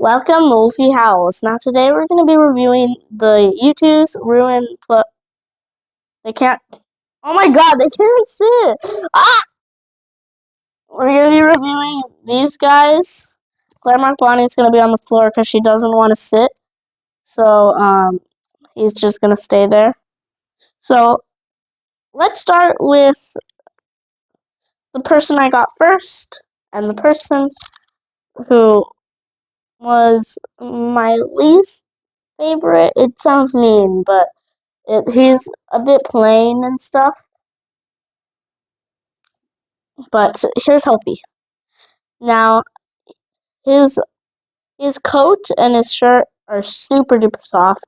Welcome, Wolfie Howls. Now today we're going to be reviewing the YOUTOOZ Ruin They can't... Oh my god, they can't sit! Ah! We're going to be reviewing these guys. Glamour Bonnie's going to be on the floor because she doesn't want to sit. So, he's just going to stay there. So, let's start with the person I got first. And the person who was my least favorite. It sounds mean, but he's a bit plain and stuff. But here's Helpy. Now, his coat and his shirt are super duper soft.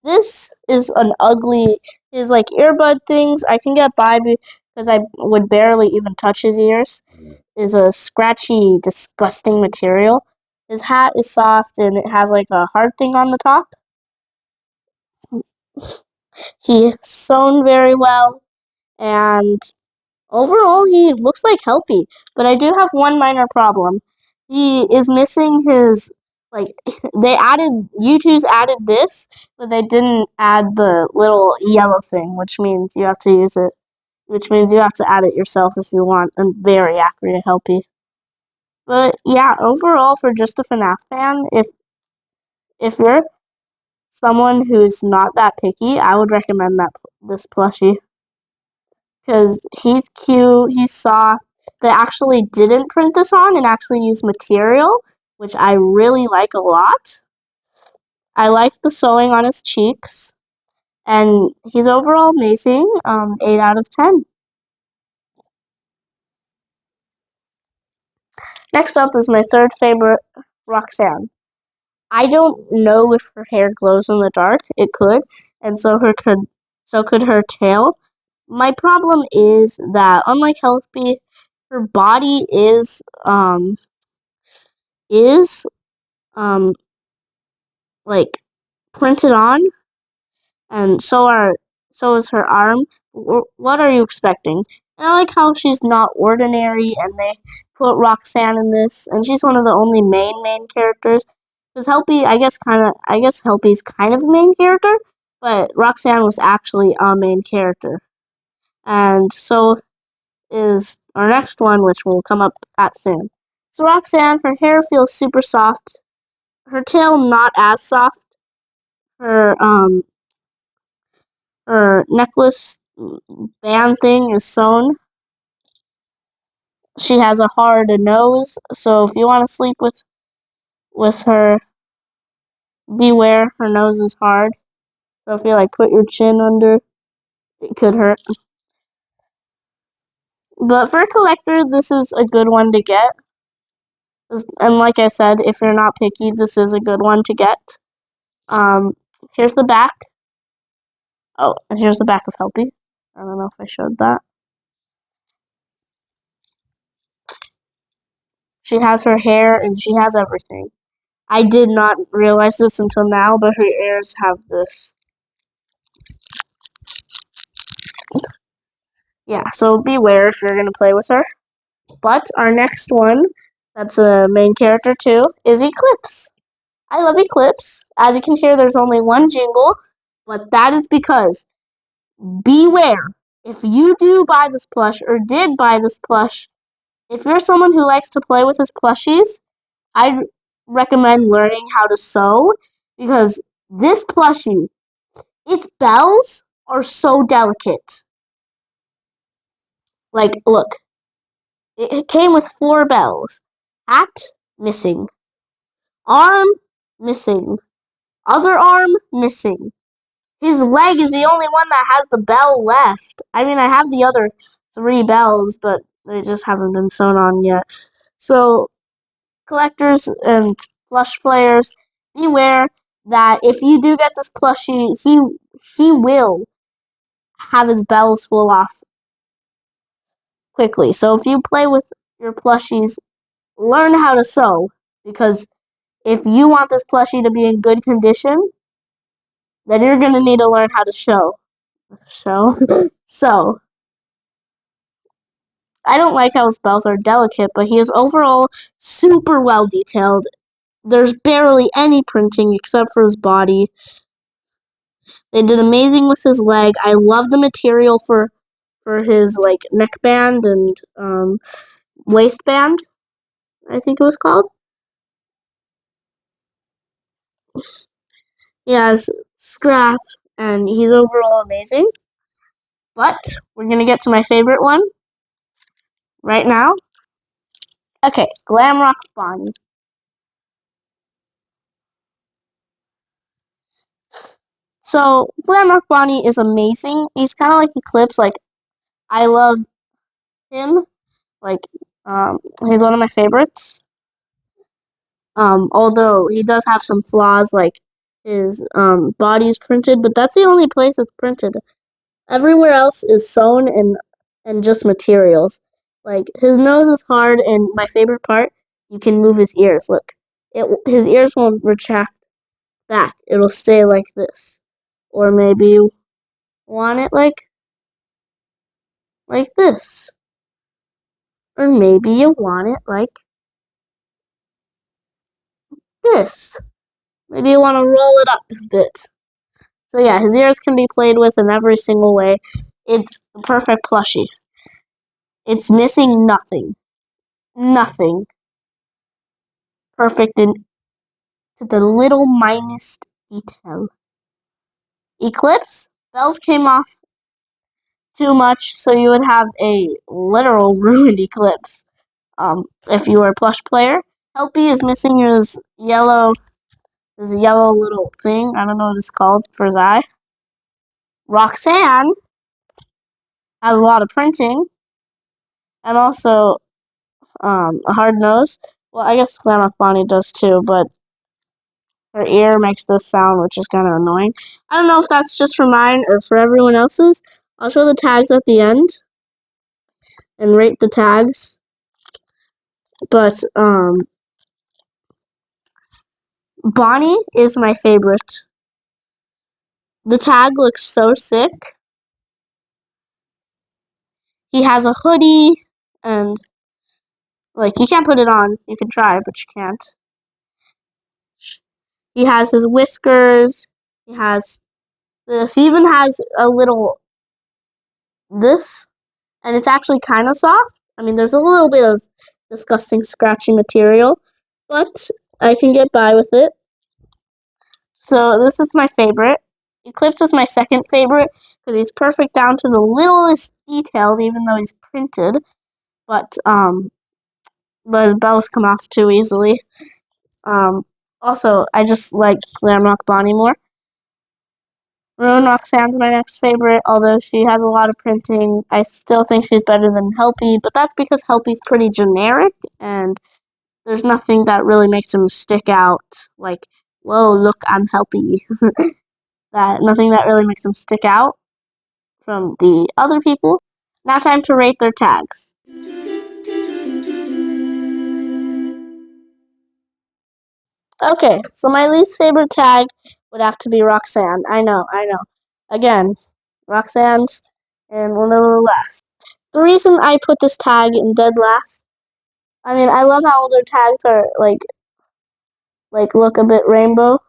This is an ugly, his like earbud things I can get by because I would barely even touch his ears. Is a scratchy, disgusting material. His hat is soft and it has like a hard thing on the top. He's sewn very well, and overall he looks like Helpy. But I do have one minor problem. He is missing his, like, YOUTOOZ added this, but they didn't add the little yellow thing, which means you have to use it, which means you have to add it yourself if you want a very accurate Helpy. But yeah, overall, for just a FNAF fan, if you're someone who's not that picky, I would recommend this plushie. Because he's cute, he's soft. They actually didn't print this on and actually used material, which I really like a lot. I like the sewing on his cheeks. And he's overall amazing, 8 out of 10. Next up is my third favorite, Roxanne. I don't know if her hair glows in the dark. It could, and so could her tail. My problem is that, unlike Helpy, her body is like printed on, and so is her arm. What are you expecting? And I like how she's not ordinary, and they put Roxanne in this, and she's one of the only main characters. Because Helpy, I guess Helpy's kind of a main character, but Roxanne was actually a main character. And so is our next one, which will come up at soon. So Roxanne, her hair feels super soft. Her tail not as soft. Her necklace band thing is sewn. She has a hard nose, so if you want to sleep with her, beware. Her nose is hard. So if you like put your chin under, it could hurt. But for a collector, this is a good one to get. And like I said, if you're not picky, this is a good one to get. Here's the back. Oh, and here's the back of Helpy. I don't know if I showed that. She has her hair and she has everything. I did not realize this until now, but her ears have this. Yeah, so beware if you're going to play with her. But our next one, that's a main character too, is Eclipse. I love Eclipse. As you can hear, there's only one jingle, but that is because beware. If you do buy this plush, or did buy this plush, if you're someone who likes to play with his plushies, I'd recommend learning how to sew, because this plushie, its bells are so delicate. Like, look. It came with 4 bells. Hat, missing. Arm, missing. Other arm, missing. His leg is the only one that has the bell left. I mean, I have the other 3 bells, but they just haven't been sewn on yet. So, collectors and plush players, beware that if you do get this plushie, he will have his bells fall off quickly. So if you play with your plushies, learn how to sew, because if you want this plushie to be in good condition, then you're going to need to learn how to sew. I don't like how his bells are delicate, but he is overall super well detailed. there's barely any printing except for his body. They did amazing with his leg. I love the material for his like neckband and waistband, I think it was called. He has scrap and he's overall amazing. But we're gonna get to my favorite one right now. Okay, Glamrock Bonnie. So Glamrock Bonnie is amazing. He's kind of like Eclipse. Like I love him. Like he's one of my favorites. Although he does have some flaws, like his body's printed, but that's the only place it's printed. Everywhere else is sewn and just materials. Like his nose is hard, and my favorite part, you can move his ears. Look, his ears won't retract back. It'll stay like this, or maybe you want it like this, or maybe you want it like this. Maybe you want to roll it up a bit. So yeah, his ears can be played with in every single way. It's the perfect plushie. It's missing nothing. Nothing. Perfect in to the little minest detail. Eclipse, bells came off too much, so you would have a literal ruined eclipse. If you were a plush player. Helpy is missing his yellow little thing. I don't know what it's called for his eye. Roxanne has a lot of printing and also a hard nose. Well, I guess Glamrock Bonnie does too, but her ear makes this sound, which is kind of annoying. I don't know if that's just for mine or for everyone else's. I'll show the tags at the end and rate the tags. But Bonnie is my favorite. The tag looks so sick. He has a hoodie and like you can't put it on. You can try, but you can't. He has his whiskers. He has this. He even has a little this, and it's actually kind of soft. I mean, there's a little bit of disgusting scratchy material, but I can get by with it. So this is my favorite. Eclipse is my second favorite because he's perfect down to the littlest details, even though he's printed. But his bells come off too easily. Also, I just like Glamrock Bonnie more. Ruin Roxanne's my next favorite, although she has a lot of printing. I still think she's better than Helpy, but that's because Helpy's pretty generic, and there's nothing that really makes him stick out. Like, whoa, look, I'm Helpy. Nothing that really makes him stick out from the other people. Now time to rate their tags. Okay, so my least favorite tag would have to be Roxanne. I know. Again, Roxanne's and one of the last. The reason I put this tag in dead last, I mean, I love how all their tags are like look a bit rainbow.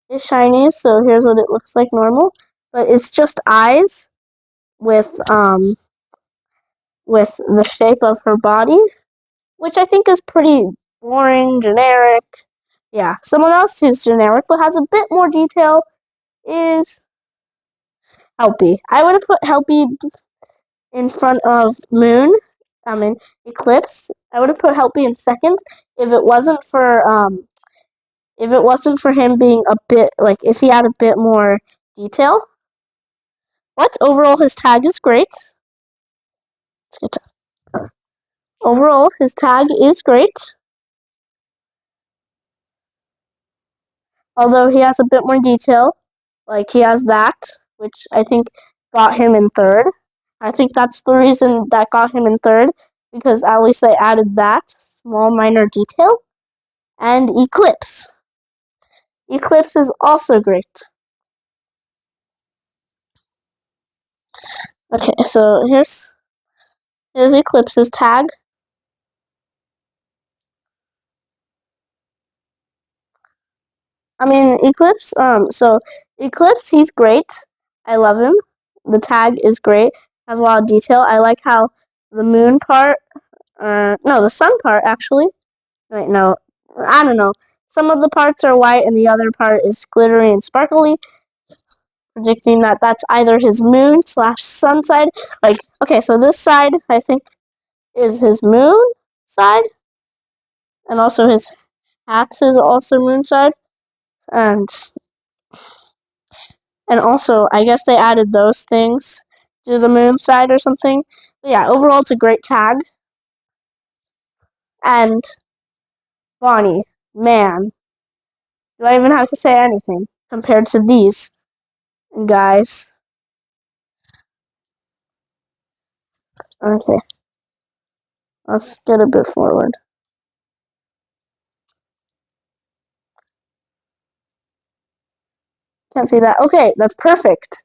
It's shiny, so here's what it looks like normal. But it's just eyes with the shape of her body, which I think is pretty boring, generic. Yeah, someone else who's generic but has a bit more detail is Helpy. I would have put Helpy in front of Moon. Eclipse. I would have put Helpy in second if it wasn't for him being a bit like if he had a bit more detail. But overall, his tag is great. Let's get to overall, his tag is great. Although he has a bit more detail, like he has that, which I think got him in third. I think that's the reason that got him in third, because at least they added that small minor detail. And Eclipse. Eclipse is also great. Okay, so here's Eclipse's tag. I mean, Eclipse. So Eclipse, he's great. I love him. The tag is great. Has a lot of detail. I like how the moon part. No, the sun part actually. Wait, no, I don't know. Some of the parts are white and the other part is glittery and sparkly, predicting that that's either his moon slash sun side. Like, okay, so this side I think is his moon side, and also his axe is also moon side, and also I guess they added those things to the moon side or something. But yeah, overall it's a great tag. And Bonnie, man, do I even have to say anything compared to these guys? Okay, let's get a bit forward. Can't see that. Okay, that's perfect.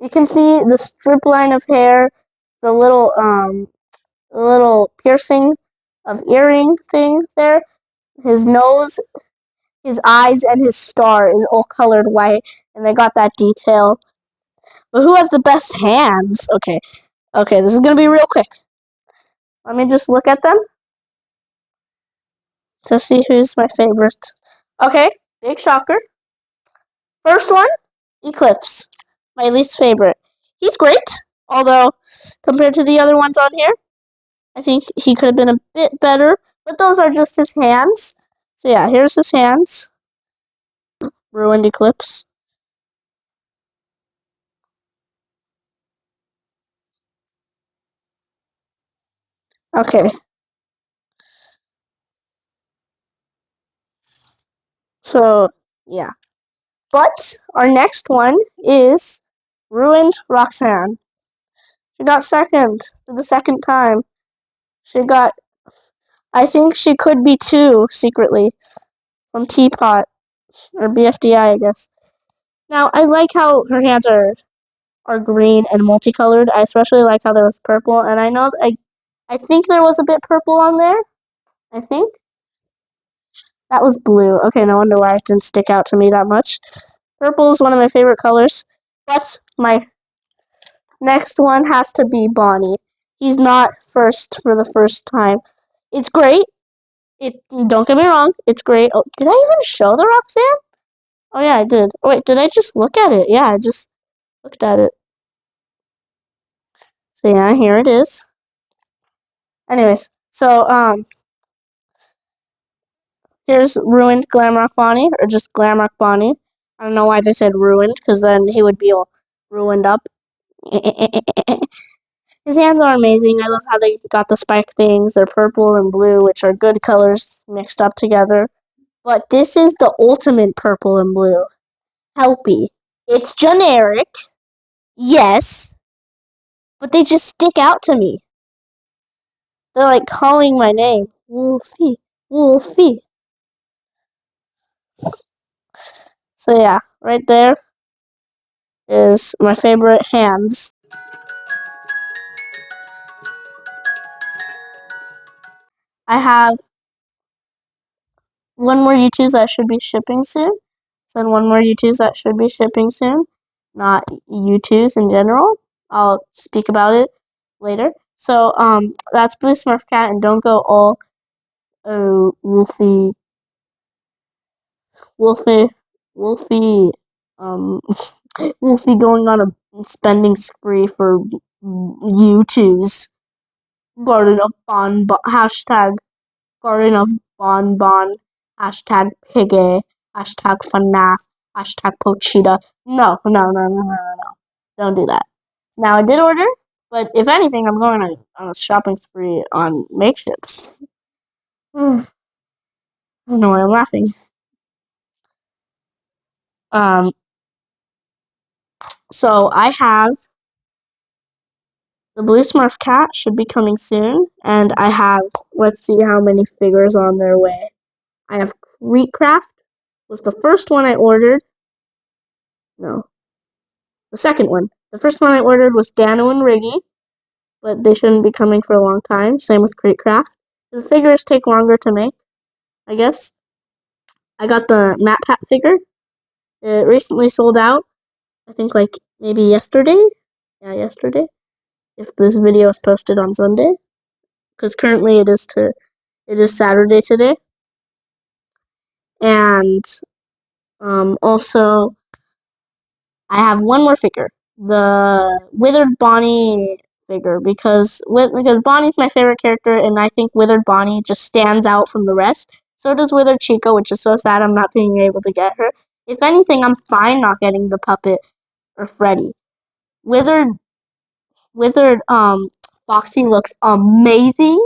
You can see the strip line of hair, the little piercing of earring thing there. His nose, his eyes, and his star is all colored white, and they got that detail. But who has the best hands? Okay, this is gonna be real quick. Let me just look at them to see who's my favorite. Okay, big shocker. First one, Eclipse, my least favorite. He's great, although compared to the other ones on here, I think he could have been a bit better, but those are just his hands. So yeah, here's his hands. Ruined Eclipse. Okay. So yeah. But our next one is Ruined Roxanne. She got second for the second time. I think she could be two secretly from Teapot or BFDI, I guess. Now I like how her hands are green and multicolored. I especially like how there was purple, and I think there was a bit purple on there. I think that was blue. Okay, no wonder why it didn't stick out to me that much. Purple is one of my favorite colors, but my next one has to be Bonnie. He's not first for the first time. It's great. Don't get me wrong, it's great. Oh, did I even show the Roxanne? Oh yeah, I did. Oh, wait, did I just look at it? Yeah, I just looked at it. So yeah, here it is. Anyways, so here's ruined Glamrock Bonnie, or just Glamrock Bonnie. I don't know why they said ruined, because then he would be all ruined up. His hands are amazing. I love how they got the spike things. They're purple and blue, which are good colors mixed up together. But this is the ultimate purple and blue. Helpy. It's generic, yes, but they just stick out to me. They're like calling my name. Wolfie. Wolfie. So yeah, right there is my favorite hands. I have one more YouTooz that should be shipping soon. Then one more YouTooz that should be shipping soon. Not YouTooz in general. I'll speak about it later. So that's Blue Smurf Cat, and don't go all Wolfie Wolfie um Wolfie going on a spending spree for YouTooz. Garden of hashtag Garden of Bonbon, hashtag Piggy, hashtag FNAF, hashtag Pochita. No. Don't do that. Now I did order, but if anything, I'm going on a shopping spree on makeships. I don't know why I'm laughing. Um, so I have the Blue Smurf cat should be coming soon, and I have, let's see how many figures on their way. I have Creekcraft, was the first one I ordered. No, the second one. The first one I ordered was Dano and Riggy, but they shouldn't be coming for a long time. Same with Creekcraft. The figures take longer to make, I guess. I got the Map Hat figure. It recently sold out. I think like maybe yesterday. Yeah, yesterday. If this video is posted on Sunday, because currently it is Saturday today. And also I have one more figure, the Withered Bonnie figure, because Bonnie's my favorite character, and I think Withered Bonnie just stands out from the rest. So does Withered Chico, which is so sad I'm not being able to get her. If anything, I'm fine not getting the puppet or Freddy. Withered Foxy looks amazing.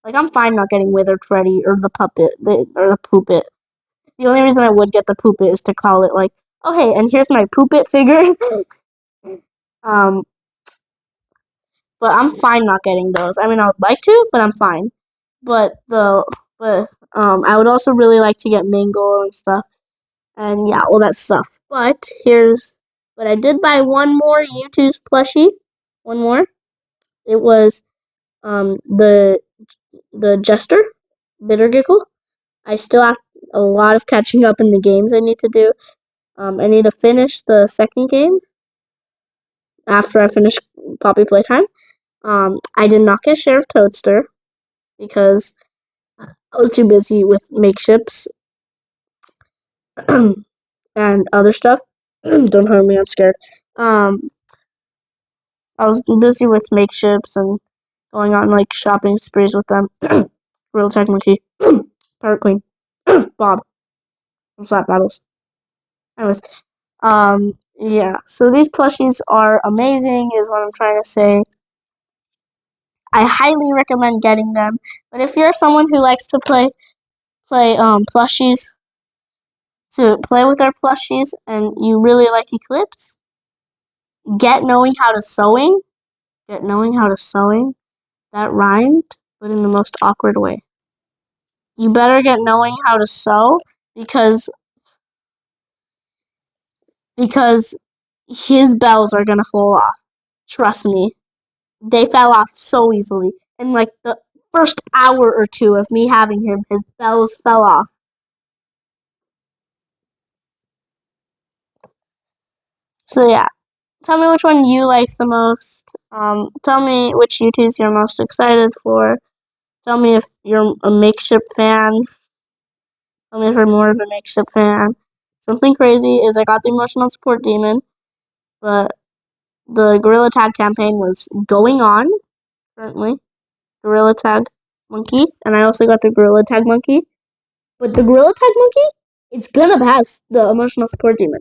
Like, I'm fine not getting Withered Freddy or the puppet or the poopet. The only reason I would get the poopet is to call it like, oh hey, and here's my poopet figure. um, but I'm fine not getting those. I mean, I would like to, but I'm fine. But I would also really like to get Mangle and stuff, and yeah, all that stuff. But I did buy one more YOUTOOZ plushie. One more. It was the Jester, Bitter Giggle. I still have a lot of catching up in the games I need to do. I need to finish the second game after I finish Poppy Playtime. I did not get Sheriff Toadster because I was too busy with makeships and other stuff. Don't hurt me, I'm scared. I was busy with makeships and going on like shopping sprees with them. Real Tech Monkey, Parrot Queen, Bob, and Slap Battles. Anyways, yeah. So these plushies are amazing, is what I'm trying to say. I highly recommend getting them. But if you're someone who likes to play plushies, to play with their plushies, and you really like Eclipse, get knowing how to sewing. Get knowing how to sewing. That rhymed, but in the most awkward way. You better get knowing how to sew because his bells are gonna fall off. Trust me. They fell off so easily. In like the first hour or two of me having him, his bells fell off. So yeah. Tell me which one you like the most. Tell me which YouTubes you're most excited for. Tell me if you're a makeshift fan. Tell me if you're more of a makeshift fan. Something crazy is I got the emotional support demon, but the Gorilla Tag campaign was going on currently. Gorilla Tag Monkey, and I also got the Gorilla Tag Monkey. But the Gorilla Tag Monkey, it's gonna pass the emotional support demon.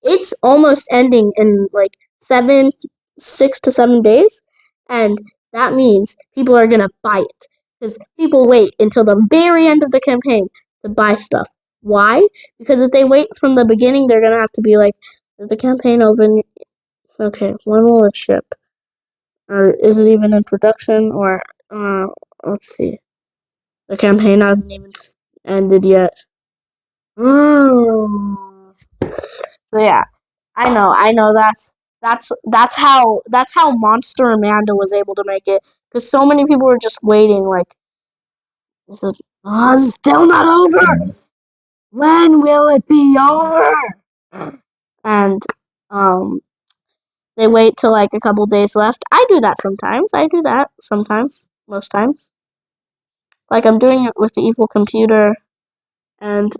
It's almost ending in like 6 to 7 days, and that means people are gonna buy it because people wait until the very end of the campaign to buy stuff. Why? Because if they wait from the beginning, they're gonna have to be like, "Is the campaign open? Okay, when will it ship? Or is it even in production? Or let's see, the campaign hasn't even ended yet." So yeah, I know that's how Monster Amanda was able to make it, because so many people were just waiting. Like, is it still not over? When will it be over? And they wait till like a couple days left. I do that sometimes. I do that sometimes. Most times. Like I'm doing it with the evil computer, and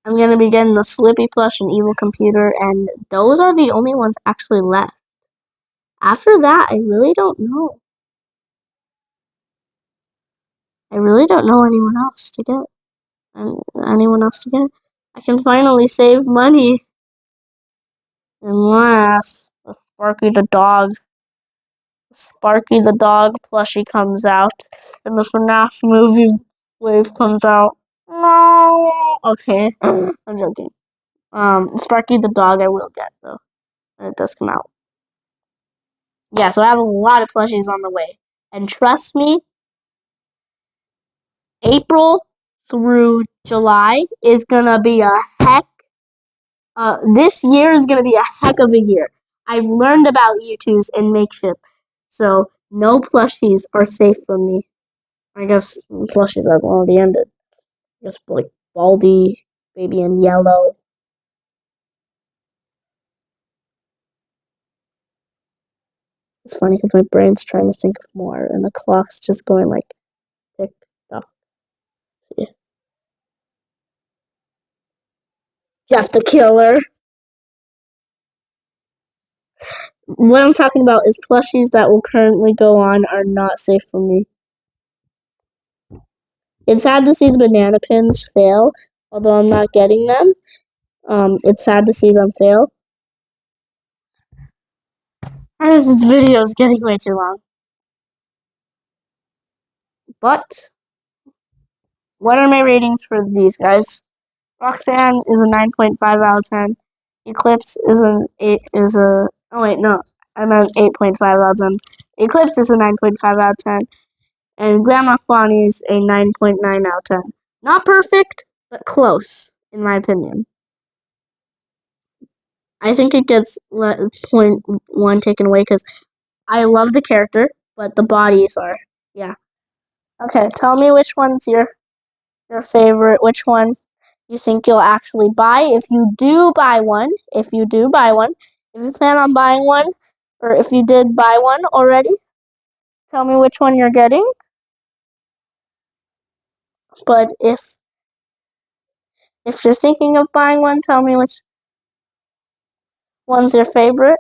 I'm gonna be getting the Slippy plush and evil computer, and those are the only ones actually left. After that, I really don't know. I really don't know anyone else to get. Anyone else to get? I can finally save money. Unless Sparky the dog plushie comes out, and the FNAF movie wave comes out. No! Okay, I'm joking. Sparky the dog I will get, though, when it does come out. Yeah, so I have a lot of plushies on the way. And trust me, April through July is gonna be a heck. This year is gonna be a heck of a year. I've learned about YouTubes and makeshift, so no plushies are safe from me. I guess plushies have already ended. Just like Baldy, baby in yellow. It's funny because my brain's trying to think of more, and the clock's just going like tick tock. See. Jeff the Killer. What I'm talking about is plushies that will currently go on are not safe for me. It's sad to see the banana pins fail, although I'm not getting them. It's sad to see them fail. And this video is getting way too long. But what are my ratings for these guys? Roxanne is a 9.5 out of 10. Eclipse is an 8 is a oh wait, no. I meant 8.5 out of 10. Eclipse is a 9.5 out of 10. And Grandma Bonnie's a 9.9 out of 10. Not perfect, but close, in my opinion. I think it gets 0.1 taken away because I love the character, but the bodies are, yeah. Okay, tell me which one's your favorite, which one you think you'll actually buy if you do buy one, if you plan on buying one, or if you did buy one already, tell me which one you're getting. But if you're thinking of buying one, tell me which one's your favorite.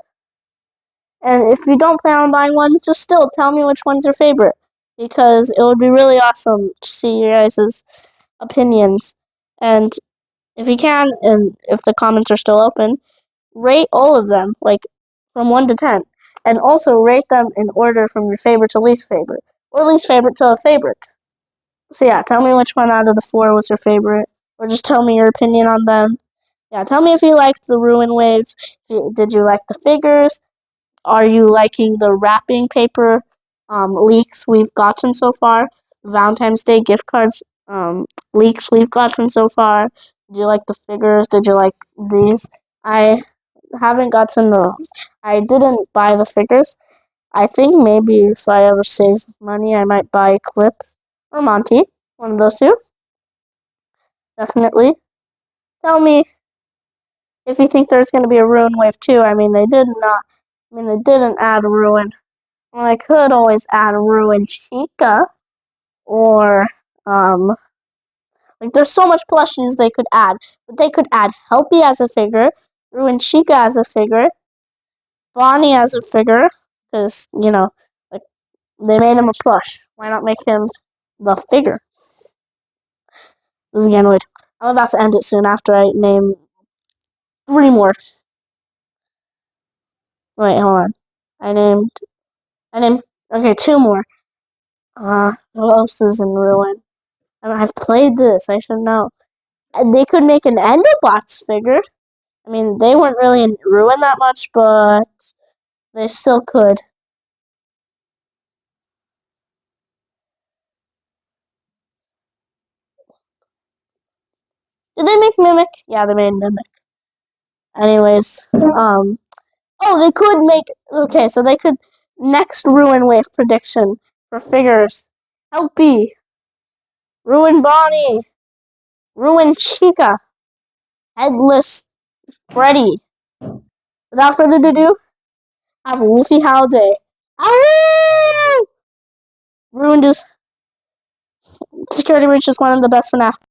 And if you don't plan on buying one, just still tell me which one's your favorite, because it would be really awesome to see your guys' opinions. And if you can, and if the comments are still open, rate all of them, like from 1 to 10. And also rate them in order from your favorite to least favorite, or least favorite to a favorite. So yeah, tell me which one out of the 4 was your favorite, or just tell me your opinion on them. Yeah, tell me if you liked the Ruin Wave. Did you like the figures? Are you liking the wrapping paper leaks we've gotten so far? Valentine's Day gift cards leaks we've gotten so far? Did you like the figures? Did you like these? I haven't gotten I didn't buy the figures. I think maybe if I ever save money, I might buy Clips or Monty. One of those two. Definitely. Tell me if you think there's going to be a Ruin Wave 2. I mean, they didn't add a Ruin. Well, I could always add a Ruin Chica, or, like, there's so much plushies they could add. But they could add Helpy as a figure, Ruin Chica as a figure, Bonnie as a figure, because, like, they made him a plush. Why not make him the figure? This is getting weird. I'm about to end it soon after I name 3 more. Wait, hold on. I named, okay, 2 more. What else is in Ruin? I mean, I've played this, I should know. They could make an Enderbots figure. I mean, they weren't really in Ruin that much, but they still could. Did they make Mimic? Yeah, they made Mimic. Anyways, oh, they could make, okay, so they could, next Ruin Wave prediction for figures. Helpy, Ruin Bonnie, Ruin Chica, Headless Freddy. Without further ado, have Wolfie Holiday. Ruined his security breach is one of the best FNAF